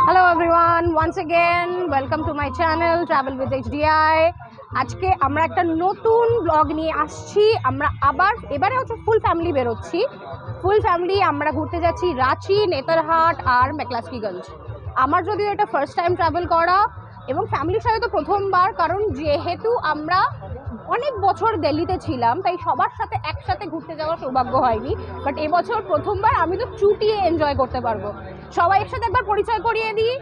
Hello everyone, once again welcome to my channel Travel with HDI. আজকে আমরা একটা নতুন ব্লগ নিয়ে আসছি। আমরা এবারে হচ্ছে ফুল ফ্যামিলি বেরোচ্ছি। ফুল ফ্যামিলি আমরা ঘুরতে যাচ্ছি রাঁচি, নেতারহাট আর মেকলাস্কিগঞ্জ। আমার যদিও এটা ফার্স্ট টাইম ট্রাভেল করা এবং ফ্যামিলির সাথে তো প্রথমবার, কারণ যেহেতু আমরা অনেক বছর দিল্লিতে ছিলাম তাই সবার সাথে একসাথে ঘুরতে যাওয়ার সৌভাগ্য হয়নি। বাট এবছর প্রথমবার আমি তো চুটিয়ে এনজয় করতে পারবো। সবাই একসাথে একবার পরিচয় করিয়ে দিই।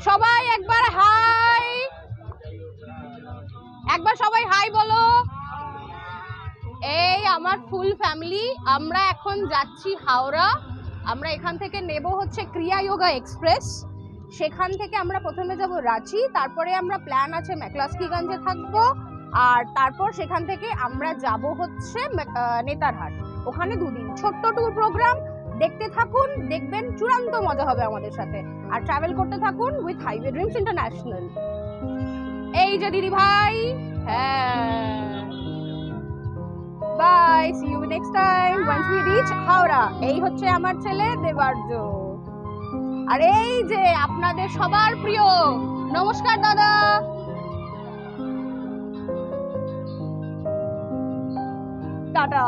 সবাই একবার হাই, একবার সবাই হাই বলো। এই আমার ফুল ফ্যামিলি, আমরা এখন যাচ্ছি হাওড়া। আমরা এখান থেকে নেব হচ্ছে ক্রিয়া যোগা এক্সপ্রেস। সেখান থেকে আমরা প্রথমে যাব রাঁচি, তারপরে আমরা প্ল্যান আছে মেকলাস্কিগঞ্জে থাকবো, আর তারপর সেখান থেকে আমরা যাব হচ্ছে নেতারহাট। ওখানে দুদিন ছোট্ট ট্যুর প্রোগ্রাম। দেখতে থাকুন, দেখবেন চূড়ান্ত মজা হবে আমাদের সাথে। আর ট্রাভেল করতে থাকুন উইথ হাইওয়ে ড্রিমস ইন্টারন্যাশনাল। এই যে দিদি ভাই, হ্যাঁ, bye, see you next time once we reach Howrah. এই হচ্ছে আমার ছেলে দেবার্য, আর এই যে আপনাদের সবার প্রিয়, নমস্কার দাদা। টাটা।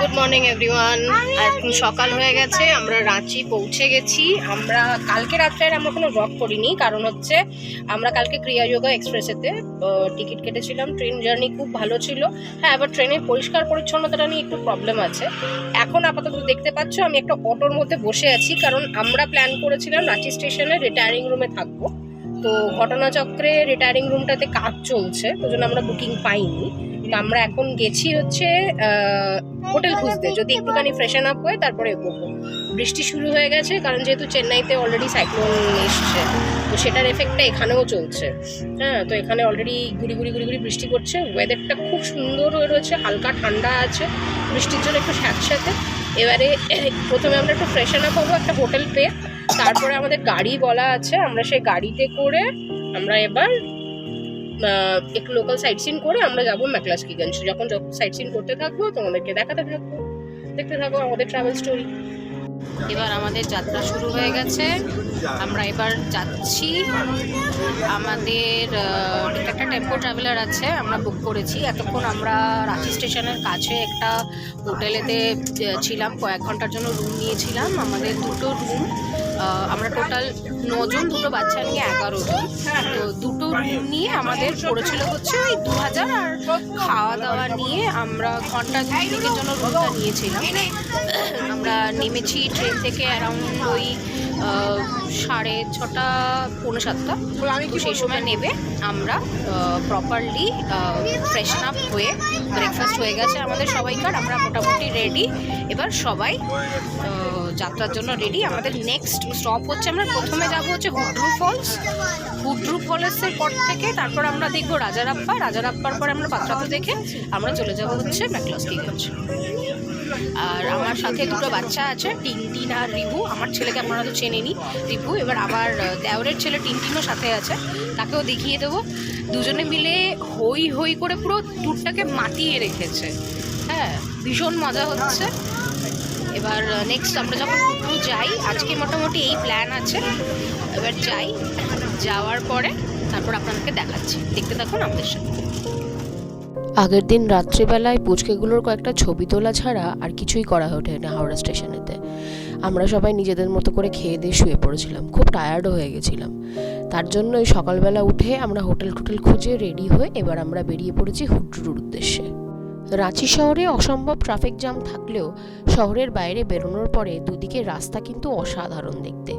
Good morning everyone. এখন সকাল হয়ে গেছে, আমরা রাঁচি পৌঁছে গেছি। আমরা কালকে রাত্রে আমরা কোনো ব্লগ করিনি, কারণ হচ্ছে আমরা কালকে ক্রিয়া যোগা এক্সপ্রেসেতে টিকিট কেটেছিলাম। ট্রেন জার্নি খুব ভালো ছিল। হ্যাঁ, এবার ট্রেনের পরিষ্কার পরিচ্ছন্নতাটা নিয়ে একটু প্রবলেম আছে। এখন আপাতত দেখতে পাচ্ছ আমি একটা অটোর মধ্যে বসে আছি, কারণ আমরা প্ল্যান করেছিলাম রাঁচি স্টেশনে রিটায়ারিং রুমে থাকবো। তো ঘটনাচক্রে রিটায়ারিং রুমটাতে কাজ চলছে, তো জন্য আমরা বুকিং পাইনি। আমরা এখন গেছি হচ্ছে হোটেল খুঁজতে, যদি একটুখানি ফ্রেশন আপ হয়ে তারপরে এগোবো। বৃষ্টি শুরু হয়ে গেছে, কারণ যেহেতু চেন্নাইতে অলরেডি সাইক্লোন এসছে, তো সেটার এফেক্টটা এখানেও চলছে। হ্যাঁ, তো এখানে অলরেডি গুড়ি গুড়ি বৃষ্টি করছে। ওয়েদারটা খুব সুন্দর হয়ে রয়েছে, হালকা ঠান্ডা আছে, বৃষ্টির জন্য একটু স্যাঁতস্যাঁতে। এবারে প্রথমে আমরা একটু ফ্রেশন আপ হবো একটা হোটেল পেয়ে, তারপরে আমাদের গাড়ি বলা আছে, আমরা সেই গাড়িতে করে আমরা এবার একটু লোকাল সাইট সিন করে আমরা যাবো মেকলাস্কিগঞ্জ। যখন সাইট সিন করতে থাকবো তোমাদেরকে দেখাতে থাকবো, দেখতে থাকো আমাদের ট্রাভেল স্টোরি। এবার আমাদের যাত্রা শুরু হয়ে গেছে। আমরা এবার যাচ্ছি, আমাদের একটা টেম্পো ট্রাভেলার আছে, আমরা বুক করেছি। এতক্ষণ আমরা রাঁচি স্টেশনের কাছে একটা হোটেলেতে ছিলাম, কয়েক ঘন্টার জন্য রুম নিয়েছিলাম। আমাদের দুটো রুম, আমরা টোটাল 9 জন, দুটো বাচ্চা নিয়ে 11 জন। তো দুটো রুম নিয়ে আমাদের পড়েছিল হচ্ছে ওই 2000, আর খাওয়া দাওয়া নিয়ে আমরা ঘন্টা 2-3 জন্য রুমটা নিয়েছিলাম। আমরা নেমেছি ট্রেন থেকে অ্যারাউন্ড ওই 6:30, 7:45। তো সেই সময় নেবে আমরা প্রপারলি ফ্রেশন আপ হয়ে ব্রেকফাস্ট হয়ে গেছে আমাদের সবাইকার। আমরা মোটামুটি রেডি, এবার সবাই যাত্রার জন্য রেডি। আমাদের নেক্সট স্টপ হচ্ছে, আমরা প্রথমে যাব হচ্ছে হুড্রু ফলস। হুড্রু ফলসের পর থেকে তারপর আমরা দেখবো রাজারাপ্পার পরে আমরা পাত্রাতে দেখে আমরা চলে যাব হচ্ছে মেকলাস্কিগঞ্জ। আর আমার সাথে দুটো বাচ্চা আছে, টিনটিন আর রিভু। আমার ছেলেকে আপনারা তো চেনেনি, রিভু। এবার আমার দেওরের ছেলে টিনটিনও সাথে আছে, তাকেও দেখিয়ে দেবো। দুজনে মিলে হই হই করে পুরো ট্যুরটাকে মাতিয়ে রেখেছে। হ্যাঁ, ভীষণ মজা হচ্ছে। এবার নেক্সট আমরা যখন হুড্রু যাই, আজকে মোটামুটি এই প্ল্যান আছে। এবার যাই, যাওয়ার পরে তারপর আপনাদেরকে দেখাচ্ছি, দেখতে থাকুন আমাদের সাথে। আগের দিন রাত্রিবেলায় পুচকেগুলোর কয়েকটা ছবি তোলা ছাড়া আর কিছুই করা ওঠে না হাওড়া স্টেশনেতে। আমরা সবাই নিজেদের মতো করে খেয়ে দিয়ে শুয়ে পড়েছিলাম, খুব টায়ার্ডও হয়ে গেছিলাম। তার জন্যই সকালবেলা উঠে আমরা হোটেল খুঁজে রেডি হয়ে এবার আমরা বেরিয়ে পড়েছি হুড্রুর উদ্দেশ্যে। রাঁচি শহরে অসম্ভব ট্রাফিক জ্যাম থাকলেও শহরের বাইরে বেরোনোর পরে দুদিকে রাস্তা কিন্তু অসাধারণ দেখতে।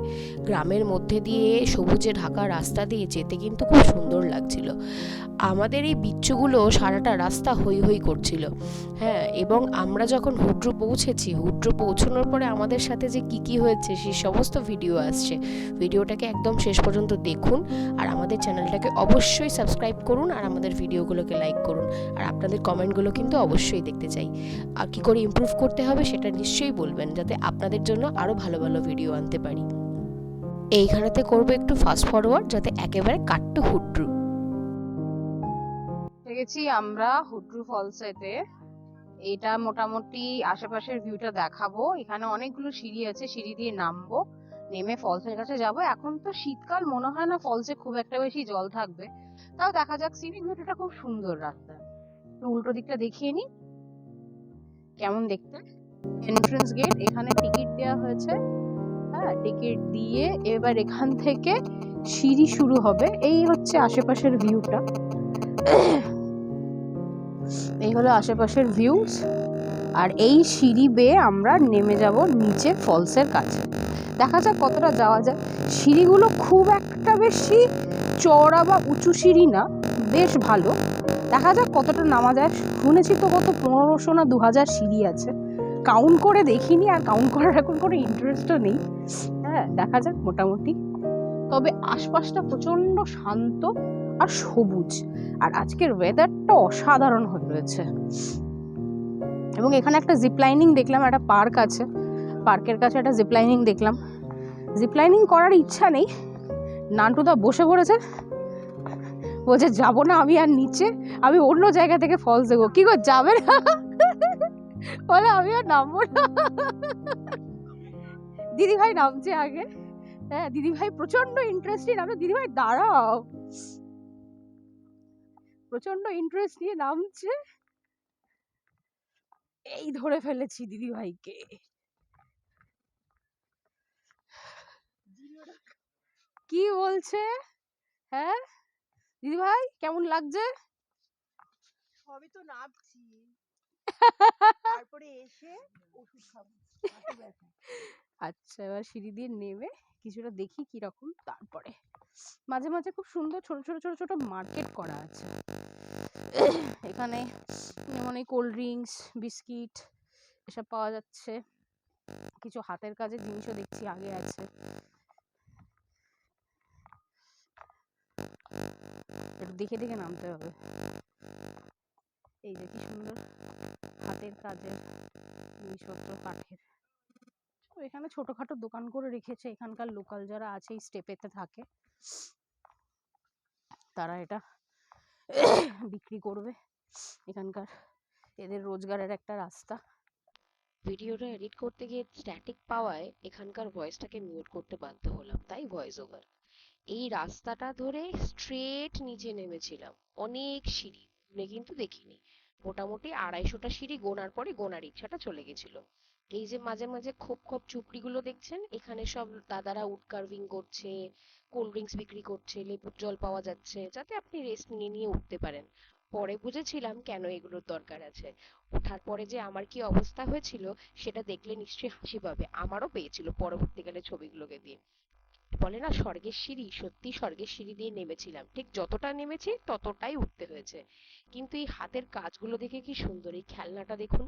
গ্রামের মধ্যে দিয়ে সবুজে ঢাকা রাস্তা দিয়ে যেতে কিন্তু খুব সুন্দর লাগছিল। আমাদের এই বিচ্ছুগুলো সারাটা রাস্তা হই হই করছিল। হ্যাঁ, এবং আমরা যখন হুড্রু পৌঁছানোর পরে আমাদের সাথে যে কি হয়েছে সেই সমস্ত ভিডিও আসছে। ভিডিওটাকে একদম শেষ পর্যন্ত দেখুন, আর আমাদের চ্যানেলটাকে অবশ্যই সাবস্ক্রাইব করুন, আর আমাদের ভিডিওগুলোকে লাইক করুন। আর আপনাদের কমেন্টগুলো কিন্তু অবশ্যই দেখতে চাই। আর কি করে ইমপ্রুভ করতে হবে সেটা নিশ্চয়ই বলবেন, যাতে আপনাদের জন্য আরও ভালো ভালো ভিডিও আনতে পারি। এইখানেতে করবো একটু ফাস্ট ফরওয়ার্ড, যাতে একেবারে কাট টু হুড্রু। গেছি আমরা হুড্রু ফলসেতে। এটা মোটামুটি আশেপাশের ভিউটা দেখাবো। এখানে অনেকগুলো সিঁড়ি আছে, সিঁড়ি দিয়ে নামবো। নেমে ফলসের কাছে যাব। এখন তো শীতকাল, মনে হয় না ফলসে খুব একটা বেশি জল থাকবে, তাও দেখা যাক। সিনিক ভিউটা খুব সুন্দর রাস্তা। একটু উল্টো দিকটা দেখিয়ে নি কেমন দেখতে। এন্ট্রান্স গেট, এখানে টিকিট দেওয়া হয়েছে। হ্যাঁ, টিকিট দিয়ে এবার এখান থেকে সিঁড়ি শুরু হবে। এই হচ্ছে আশেপাশের ভিউটা, এই হলো আশেপাশের ভিউস। আর এই সিঁড়ি বেয়ে আমরা নেমে যাব নিচে ফলসের কাছে। দেখা যাক কতটা যাওয়া যায়। সিঁড়িগুলো খুব একটা বেশি চওড়া বা উঁচু সিঁড়ি না, বেশ ভালো। দেখা যাক কতটা নামা যায়। শুনেছি তো কত 1500 না 2000 সিঁড়ি আছে, কাউন্ট করে দেখিনি, আর কাউন্ট করার এখন কোনো ইন্টারেস্টও নেই। হ্যাঁ, দেখা যাক মোটামুটি। তবে আশপাশটা প্রচন্ড শান্ত আর সবুজ, আর আজকের ওয়েদারটা অসাধারণ হয়ে রয়েছে। এবং এখানে একটা জিপলাইনিং দেখলাম, একটা পার্ক আছে, পার্কের কাছে একটা জিপলাইনিং দেখলাম। জিপলাইনিং করার ইচ্ছা নেই, নান্টুদা বসে পড়েছে, বলছে যাবো না আমি আর নিচে, আমি অন্য জায়গা থেকে ফলস দেবো। কি গো, যাবে না? বলে আমি আর নামবো না। দিদি ভাই নামছে আগে। হ্যাঁ, দিদি ভাই প্রচন্ড ইন্টারেস্টিং। আমরা দিদি ভাই দাঁড়াও, প্রচন্ড ইন্টারেস্ট নিয়ে নামছে। এই ধরে ফেলেছি দিদি ভাইকে। কি বলছে? হ্যাঁ দিদি ভাই, কেমন লাগছে? সবই তো নামছি, তারপরে এসে ওষুধ খাবো। আচ্ছা, এবার সিঁড়ি দিয়ে নেমে কিছুটা দেখি কিরকম। তারপরে মাঝে মাঝে খুব সুন্দর ছোট ছোট ছোট ছোট মার্কেট করা আছে এখানে, যেমন এই কোল্ড ড্রিঙ্কস, বিস্কিট এসব পাওয়া যাচ্ছে। কিছু হাতের কাজের জিনিসও দেখছি আগে আছে। একটু দেখে দেখে নামতে হবে। এই যে কি সুন্দর হাতের কাজের জিনিসপত্র, কাঠের। তো এখানে ছোটখাটো দোকান করে রেখেছে এখানকার লোকাল যারা আছে, এই স্টেপেতে থাকে, তারা এটা বিক্রি করবে। এখানকার এদের রোজগারের একটা রাস্তা। ভিডিওটা এডিট করতে গিয়ে স্ট্যাটিক পাওয়ায় এখানকার ভয়েসটাকে মিউট করতে বাধ্য হলাম, তাই ভয়েস ওভার। এই রাস্তাটা ধরে স্ট্রেট নিচে নেমেছিলাম, অনেক সিঁড়ি গুনে কিন্তু দেখিনি, মোটামুটি 250টা সিঁড়ি গোনার পরে গোনার ইচ্ছাটা চলে গেছিল। এই যে মাঝে মাঝে খোপ খোপ চুপড়িগুলো দেখছেন, এখানে সব দাদারা উড কার্ভিং করছে, কোল্ড ড্রিঙ্কস বিক্রি করছে, লেবুর জল পাওয়া যাচ্ছে, যাতে আপনি রেস্ট নিয়ে নিয়ে উঠতে পারেন। পরে বুঝেছিলাম কেন এগুলোর দরকার আছে। ওঠার পরে যে আমার কি অবস্থা হয়েছিল সেটা দেখলে নিশ্চয়ই হাসি পাবে, আমারও পেয়েছিল পরবর্তীকালে ছবিগুলোকে দিয়ে। বলে না স্বর্গের সিঁড়ি, সত্যি স্বর্গের সিঁড়ি দিয়ে নেমেছিলাম, ঠিক যতটা নেমেছি ততটাই উঠতে হয়েছে। কিন্তু এই হাতের কাজগুলো দেখে কি সুন্দর। এই খেলনাটা দেখুন,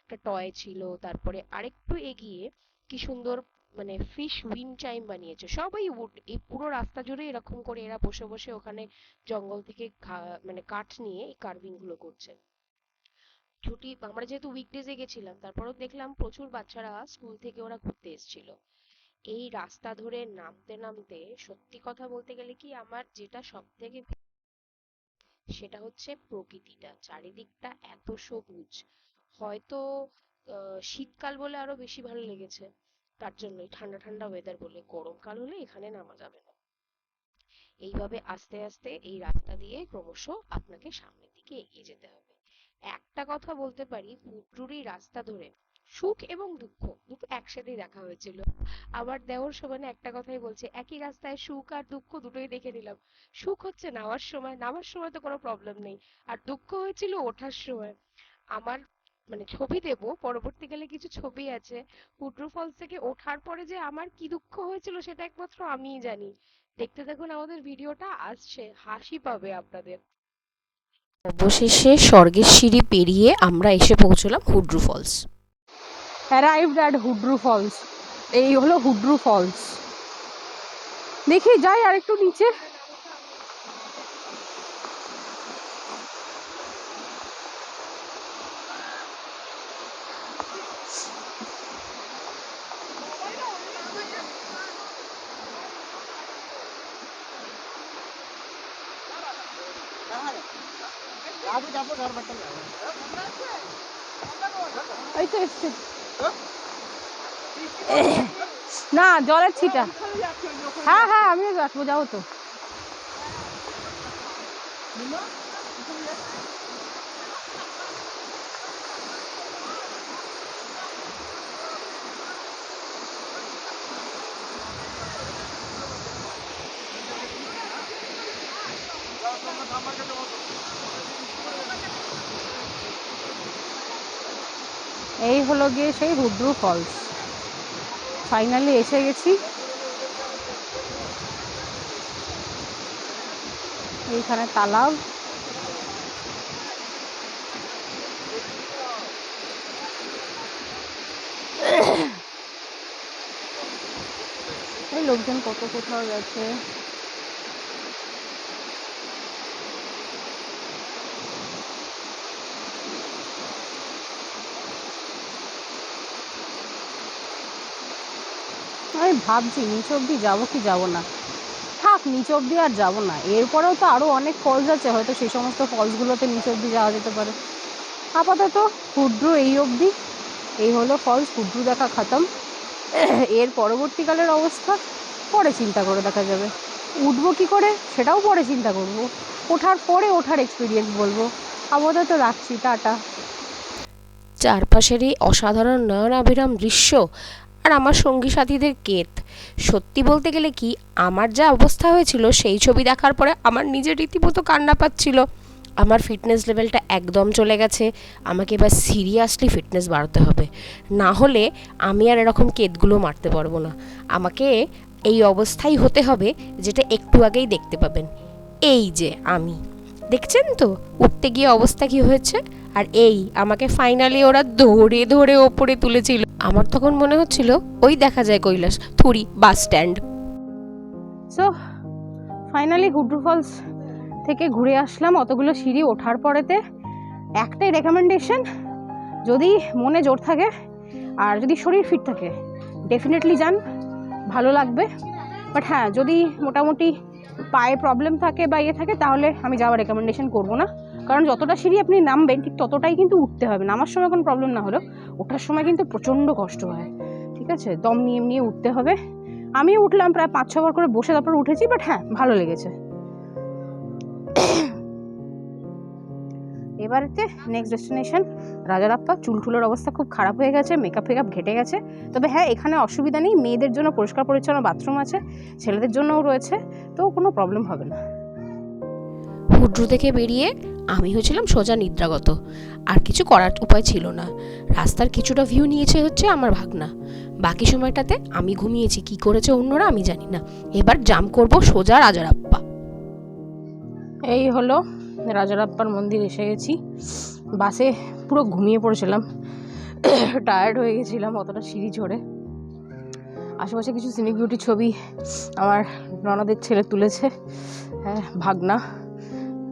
একটা টয় ছিল, তারপরে আরেকটু এগিয়ে কি সুন্দর মানে ফিশ উইন্ড চাইম বানিয়েছে, সবাই উড। এই পুরো রাস্তা জুড়ে এরকম করে এরা বসে বসে ওখানে জঙ্গল থেকে মানে কাঠ নিয়ে এই কার্ভিং গুলো করছে। ছুটি, আমরা যেহেতু উইকডেজে গেছিলাম, তারপরেও দেখলাম প্রচুর বাচ্চারা স্কুল থেকে ওরা ঘুরতে এসেছিল। এই রাস্তা ধরে নামতে নামতে সত্যি কথা বলতে গেলে কি আমার যেটা সব থেকে সেটা হচ্ছে প্রকৃতিটা, চারিদিকটা এত সবুজ। হয়তো শীতকাল বলে আরো বেশি ভালো লেগেছে, তার জন্যই ঠান্ডা ঠান্ডা ওয়েদার বলে। গরমকাল হলে এখানে নামা যাবে না। এইভাবে আস্তে আস্তে এই রাস্তা দিয়ে ক্রমশ আপনাকে সামনের দিকে এগিয়ে যেতে হবে। একটা কথা বলতে পারি, হুড্রুর এই রাস্তা ধরে সুখ এবং দুঃখ দুটো একসাথেই দেখা হয়েছিল। আবার দেওর সমানে একটা কথাই বলছে, একই রাস্তায় সুখ আর দুঃখ দুটোই দেখে নিলাম। সুখ হচ্ছে নামার সময়, নামার সময় তো কোনো প্রবলেম নেই, আর দুঃখ হয়েছিল ওঠার সময়। আমার মানে ছবি দেব পরবর্তীকালে, কিছু ছবি আছে হুড্রু ফলস থেকে ওঠার পরে যে আমার কি দুঃখ হয়েছিল সেটা একমাত্র আমিই জানি। দেখতে থাকুন আমাদের ভিডিওটা, আসছে, হাসি পাবে আপনাদের। অবশেষে স্বর্গের সিঁড়ি পেরিয়ে আমরা এসে পৌঁছলাম Hundru Falls. Arrived at Hundru Falls. এই হলো হুড্রু ফলস। দেখি যাই আর একটু নিচে। এই তো এসছে। না জলের ছিটা, হ্যাঁ হ্যাঁ আমিও আসবো, যাবো তো। এই হলো গিয়ে সেই হুড্রু ফলস, ফাইনালি এসে গেছি। এইখানে তালাব, এই লোকজন কত কোথাও গেছে। আমি ভাবছি নিচে অব্দি যাবো কি যাবো না, থাক নিচে অব্দি আর যাবো না। এরপরেও তো আরও অনেক ফলস আছে, হয়তো সেই সমস্ত ফলসগুলোতে নিচে অব্দি যাওয়া যেতে পারে। আপাতত হুড্রু এই অবধি, এই হলো ফলস, হুড্রু দেখা খতম। এর পরবর্তীকালের অবস্থা পরে চিন্তা করে দেখা যাবে। উঠবো কী করে সেটাও পরে চিন্তা করব, ওঠার পরে ওঠার এক্সপিরিয়েন্স বলবো। আপাতত রাখছি, টাটা। চারপাশের এই অসাধারণ নয়নাভিরাম দৃশ্য আর আমার সঙ্গী সাথীদের কেত, সত্যি বলতে গেলে কি আমার যা অবস্থা হয়েছিল সেই ছবি দেখার পরে আমার নিজের রীতিমতো কান্না পাচ্ছিল। আমার ফিটনেস লেভেলটা একদম চলে গেছে, আমাকে এবার সিরিয়াসলি ফিটনেস বাড়াতে হবে, না হলে আমি আর এরকম কেতগুলো মারতে পারবো না। আমাকে এই অবস্থাই হতে হবে যেটা একটু আগেই দেখতে পাবেন। এই যে আমি, দেখছেন তো উঠতে গিয়ে অবস্থা কি হয়েছে। আর এই আমাকে ফাইনালি ওরা ধরে ধরে ওপরে তুলেছিল। আমার তখন মনে হচ্ছিল ওই দেখা যায় কৈলাস থুরি bus stand. So finally Hundru falls থেকে ঘুরে আসলাম। অতগুলো সিঁড়ি ওঠার পরেতে একটাই রেকমেন্ডেশন, যদি মনে জোর থাকে আর যদি শরীর ফিট থাকে ডেফিনেটলি যান, ভালো লাগবে। বাট হ্যাঁ, যদি মোটামুটি পায়ে প্রবলেম থাকে বা ইয়ে থাকে তাহলে আমি যাওয়ার রেকমেন্ডেশন করবো না, কারণ যতটা সিঁড়ি আপনি নামবেন ঠিক ততটাই কিন্তু উঠতে হবে। নামার সময় কোনো প্রবলেম না হলেও ওঠার সময় কিন্তু প্রচণ্ড কষ্ট হয়, ঠিক আছে, দম নিয়ে নিয়ে উঠতে হবে। আমি উঠলাম প্রায় 5-6 বার করে বসে, তারপর উঠেছি, বাট হ্যাঁ ভালো লেগেছে। এবারেতে নেক্সট ডেস্টিনেশন রাজারাপ্পা। চুলটুলের অবস্থা খুব খারাপ হয়ে গেছে, মেকআপ ফেকআপ ঘেটে গেছে। তবে হ্যাঁ, এখানে অসুবিধা নেই, মেয়েদের জন্য পরিষ্কার পরিচ্ছন্ন বাথরুম আছে, ছেলেদের জন্যও রয়েছে, তো কোনো প্রবলেম হবে না। হুড্রু থেকে বেরিয়ে আমি হয়েছিলাম সোজা নিদ্রাগত, আর কিছু করার উপায় ছিল না। রাস্তার কিছুটা ভিউ নিয়েছে হচ্ছে আমার ভাগনা, বাকি সময়টাতে আমি ঘুমিয়েছি, কি করেছে অন্যরা আমি জানি না। এবার জাম্প করব সোজা রাজারাপ্পা। এই হলো রাজারাপ্পার মন্দির, এসে গেছি। বাসে পুরো ঘুমিয়ে পড়েছিলাম, টায়ার্ড হয়ে গেছিলাম অতটা সিঁড়ি চড়ে। আশেপাশে কিছু সিনিক বিউটি ছবি আমার ননদের ছেলে তুলেছে, হ্যাঁ ভাগনা।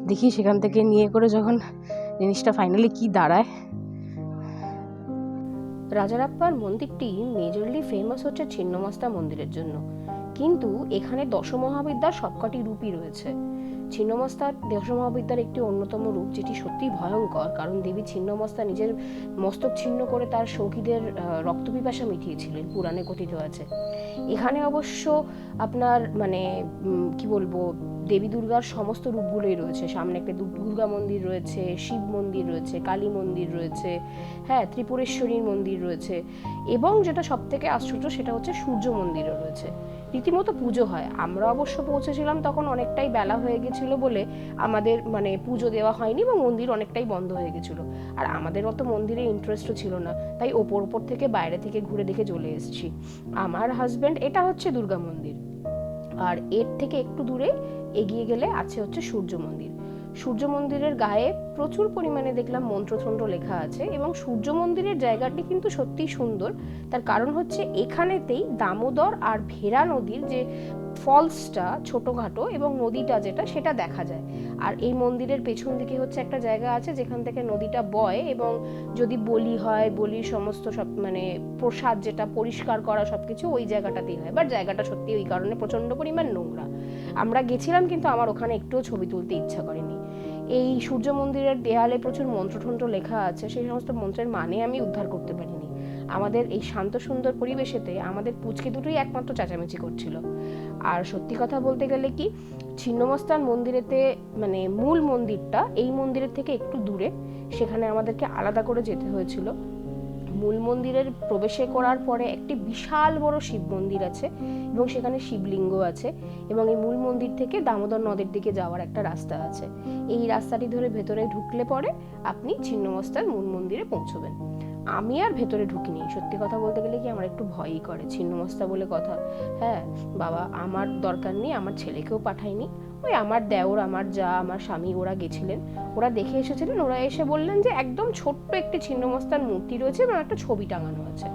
দেখি সেখান থেকে নিয়ে করে যখন জিনিসটা ফাইনালি কি দাঁড়ায়। রাজারাপ্পার মন্দিরটি মেজরলি ফেমাস হচ্ছে ছিন্নমস্তা মন্দিরের জন্য, কিন্তু এখানে দশমহাবিদ্যার সবকটি রূপই রয়েছে। ছিন্নমস্তা দশমহাবিদ্যার একটি অন্যতম রূপ, যেটি সত্যিই ভয়ঙ্কর, কারণ দেবী ছিন্নমস্তা নিজের মস্তক ছিন্ন করে তার সখীদের রক্তপিপাসা মিটিয়েছিলেন, পুরাণে কথিত আছে। এখানে অবশ্য আপনার মানে কি বলবো, দেবী দুর্গার সমস্ত রূপগুলোই রয়েছে। সামনে একটা দুর্গা মন্দির রয়েছে, শিব মন্দির রয়েছে, কালী মন্দির রয়েছে, হ্যাঁ ত্রিপুরেশ্বরীর মন্দির রয়েছে, এবং যেটা সব থেকে আশ্চর্য সেটা হচ্ছে সূর্য মন্দিরও রয়েছে। রীতিমতো পুজো হয়। আমরা অবশ্য পৌঁছেছিলাম তখন অনেকটাই বেলা হয়ে গেছিল বলে আমাদের মানে পুজো দেওয়া হয়নি এবং মন্দির অনেকটাই বন্ধ হয়ে গেছিলো। আর আমাদের অত মন্দিরে ইন্টারেস্টও ছিল না, তাই ওপর থেকে বাইরে থেকে ঘুরে দেখে চলে এসেছি। আমার হাজব্যান্ড, এটা হচ্ছে দুর্গা মন্দির, আর এর থেকে একটু দূরে এগিয়ে গেলে আছে হচ্ছে সূর্য মন্দির। সূর্য মন্দিরের গায়ে প্রচুর পরিমাণে দেখলাম মন্ত্রতন্ত্র লেখা আছে, এবং সূর্য মন্দিরের জায়গাটি কিন্তু সত্যিই সুন্দর। তার কারণ হচ্ছে এখানেতেই দামোদর আর ভেরা নদীর যে ফলসটা ছোটোখাটো এবং নদীটা যেটা সেটা দেখা যায়। আর এই মন্দিরের পেছন দিকে হচ্ছে একটা জায়গা আছে যেখান থেকে নদীটা বয়, এবং যদি বলি হয়, বলির সমস্ত সব মানে প্রসাদ যেটা পরিষ্কার করা সবকিছু ওই জায়গাটাতেই হয়। বাট জায়গাটা সত্যি ওই কারণে প্রচণ্ড পরিমাণ নোংরা। আমরা গেছিলাম কিন্তু আমার ওখানে একটুও ছবি তুলতে ইচ্ছা করেনি। এই সূর্য মন্দিরের দেয়ালে প্রচুর মন্ত্রতন্ত্র লেখা আছে, সেই সমস্ত মন্ত্রের মানে আমি উদ্ধার করতে পারিনি। আমাদের এই শান্ত সুন্দর পরিবেশেতে আমাদের পুচকে দুটোই একমাত্র চেঁচামেচি করছিল। আর সত্যি কথা বলতে গেলে কি, ছিন্নমস্তান মন্দিরেতে মানে মূল মন্দিরটা এই মন্দিরের থেকে একটু দূরে, সেখানে আমাদেরকে আলাদা করে যেতে হয়েছিল। মূল মন্দিরের প্রবেশে করার পরে একটি বিশাল বড় শিব মন্দির আছে এবং সেখানে শিবলিঙ্গ আছে, এবং এই মূল মন্দির থেকে দামোদর নদের দিকে যাওয়ার একটা রাস্তা আছে। এই রাস্তাটি ধরে ভেতরে ঢুকলে পরে আপনি ছিন্নমস্তান মূল মন্দিরে পৌঁছবেন। আমি আর ভেতরে ঢুকিনি, সত্যি কথা বলতে গেলে কি আমার একটু ভয়ই করে, ছিন্নমস্তা বলে কথা। হ্যাঁ বাবা, আমার দরকার নেই, আমার ছেলেকেও পাঠাইনি, ওই আমার দেওর, আমার যা, আমার স্বামী ওরা গেছিলেন, ওরা দেখে এসেছিলেন। ওরা এসে বললেন যে একদম ছোট্ট একটি ছিন্নমস্তান মূর্তি রয়েছে এবং একটা ছবি টাঙানো আছে।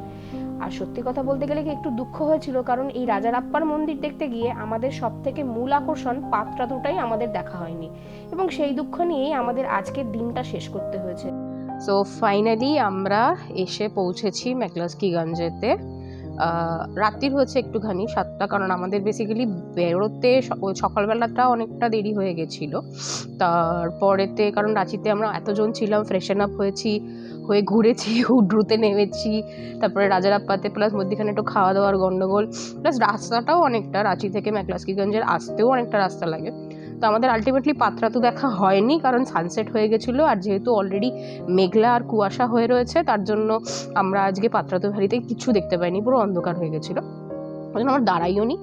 আর সত্যি কথা বলতে গেলে কি একটু দুঃখ হয়েছিল, কারণ এই রাজারাপ্পার মন্দির দেখতে গিয়ে আমাদের সব থেকে মূল আকর্ষণ পাত্রাতুটাই আমাদের দেখা হয়নি, এবং সেই দুঃখ নিয়েই আমাদের আজকের দিনটা শেষ করতে হয়েছে। সো ফাইনালি আমরা এসে পৌঁছেছি ম্যাকলাস্কিগঞ্জেতে। রাত্রির হচ্ছে একটুখানি 7টা, কারণ আমাদের বেসিক্যালি বেরোতে সকালবেলাটা অনেকটা দেরি হয়ে গেছিলো। তারপরেতে কারণ রাঁচিতে আমরা এতজন ছিলাম, ফ্রেশন আপ হয়ে ঘুরেছি, হুড্রুতে নেমেছি, তারপরে রাজারাপ্পাতে, প্লাস মধ্যখানে একটু খাওয়া দাওয়ার গন্ডগোল, প্লাস রাস্তাটাও অনেকটা, রাঁচি থেকে ম্যাকলাস্কিগঞ্জের আসতেও অনেকটা রাস্তা লাগে। তো আমাদের আলটিমেটলি পাত্রাতু দেখা হয়নি, কারণ সানসেট হয়ে গেছিলো, আর যেহেতু অলরেডি মেঘলা আর কুয়াশা হয়ে রয়েছে তার জন্য আমরা আজকে পাত্রাতু ভ্যালিতে কিছু দেখতে পাইনি, পুরো অন্ধকার হয়ে গেছিলো, ওই জন্য আমরা দাঁড়াইও নি,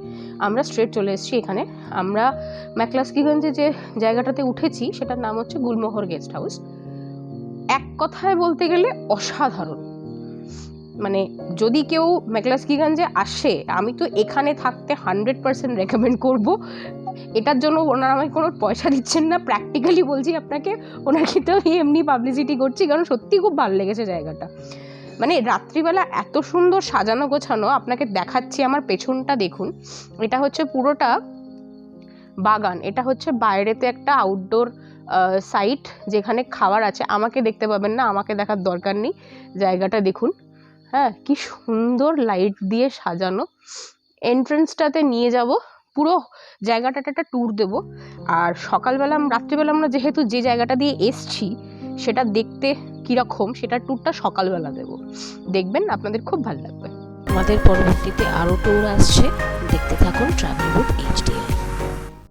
আমরা স্ট্রেট চলে এসেছি এখানে। আমরা ম্যাকলাস্কিগঞ্জে যে জায়গাটাতে উঠেছি সেটার নাম হচ্ছে গুলমোহর গেস্ট হাউস। এক কথায় বলতে গেলে অসাধারণ, মানে যদি কেউ ম্যাকলাস্কিগঞ্জে আসে, আমি তো এখানে থাকতে 100% রেকমেন্ড করব। এটার জন্য ওনারা আমাকে কোনো পয়সা দিচ্ছেন না, প্র্যাকটিক্যালি বলছি আপনাকে, ওনার কিন্তু আমি এমনি পাবলিসিটি করছি, কারণ সত্যি খুব ভালো লেগেছে জায়গাটা। মানে রাত্রিবেলা এত সুন্দর সাজানো গোছানো, আপনাকে দেখাচ্ছি, আমার পেছনটা দেখুন, এটা হচ্ছে পুরোটা বাগান, এটা হচ্ছে বাইরেতে একটা আউটডোর সাইট যেখানে খাবার আছে। আমাকে দেখতে পাবেন না, আমাকে দেখার দরকার নেই, জায়গাটা দেখুন। হ্যাঁ, কি সুন্দর লাইট দিয়ে সাজানো। এন্ট্রেন্সটাতে নিয়ে যাব, পুরো জায়গাটাতে একটা ট্যুর দেবো। আর রাত্রিবেলা আমরা যেহেতু যে জায়গাটা দিয়ে এসছি সেটা দেখতে কীরকম, সেটার ট্যুরটা সকালবেলা দেবো, দেখবেন আপনাদের খুব ভালো লাগবে। আমাদের পরবর্তীতে আরও ট্যুর আসছে, দেখতে থাকুন ট্রাভেল উইথ HDI।